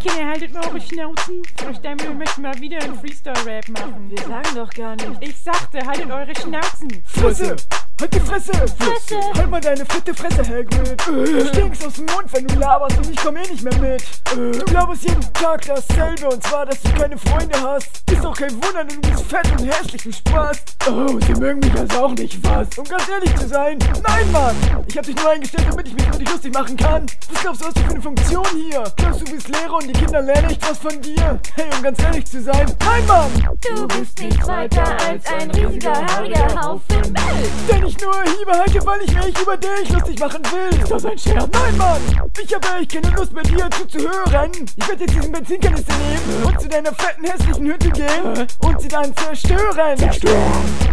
Kinder, haltet mal eure Schnauzen. Frau Steinmüller möchte mal wieder einen Freestyle-Rap machen. Wir sagen doch gar nicht. Ich sagte, haltet eure Schnauzen. Fresse! Halt die Fresse! Fresse! Halt mal deine fette Fresse, Hagrid! Du stinkst aus dem Mund, wenn du laberst und ich komm eh nicht mehr mit. Du glaubst jeden Tag dasselbe, und zwar, dass du keine Freunde hast. Ist doch kein Wunder, denn du bist fett und hässlich, du Spaß. Oh, sie mögen mich also auch nicht, was? Um ganz ehrlich zu sein, nein, Mann! Ich hab dich nur eingestellt, damit ich mich über dich lustig machen kann. Was glaubst du, hast du für eine Funktion hier? Glaubst du, bist Lehrer und die Kinder lernen echt was von dir? Hey, um ganz ehrlich zu sein, nein, Mann! Du bist nichts weiter als ein riesiger, haariger Haufen Müll. Den ich nur Hiebe halte, weil ich mich über dich lustig machen will. Ist das ein Scherz? Nein, Mann! Ich habe echt keine Lust mehr, dir zuzuhören. Ich werde jetzt diesen Benzinkanister nehmen und zu deiner fetten, hässlichen Hütte gehen und sie dann zerstören.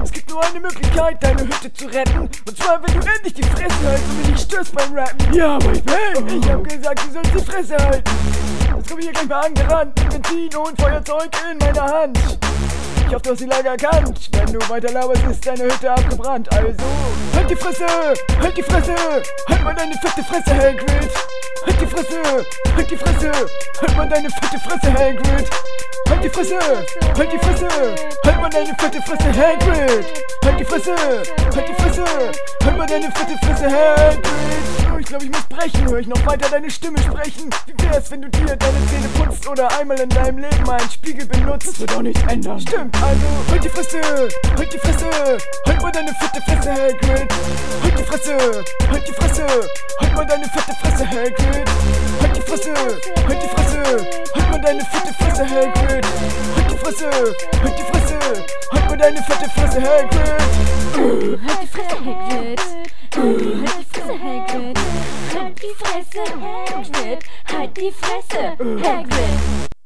Es gibt nur eine Möglichkeit, deine Hütte zu retten. Und zwar, wenn du endlich die Fresse hältst und mich nicht störst beim Rappen. Ja, aber ich bin. Ich hab gesagt, du sollst die Fresse halten. Jetzt komm ich hier gleich mal angerannt mit Benzin und Feuerzeug in meiner Hand. Ich hoffe, du hast die Lage erkannt. Wenn du weiter laberst, ist deine Hütte abgebrannt. Also, halt die Fresse! Halt die Fresse! Halt mal deine fette Fresse, Hagrid! Halt die Fresse! Halt die Fresse! Halt mal deine fette Fresse, Hagrid! Halt die Fresse! Halt die Fresse! Halt mal deine fette Fresse, Hagrid! Halt die Fresse! Halt die Fresse! Halt mal deine fette Fresse, Hagrid! Oh, ich glaube, ich muss brechen. Hör ich noch weiter deine Stimme sprechen? Wie wär's, wenn du dir deine Zähne putzt oder einmal in deinem Leben einen Spiegel benutzt? Das wird auch nichts ändern. Stimmt, also, halt die Fresse! Halt die Fresse! Halt mal deine fette Fresse, Hagrid! Halt die Fresse! Halt die Fresse! Halt mal deine fette Fresse, Hagrid! Halt die Fresse! Halt die Fresse! Halt mal deine fette Fresse, Hagrid! Halt die Fresse! Halt die Fresse! Halt mal deine fette Fresse, Hagrid! Halt die Fresse, Hagrid. Halt die Fresse, Hagrid. Halt die Fresse, Hagrid. Halt die Fresse, Hagrid.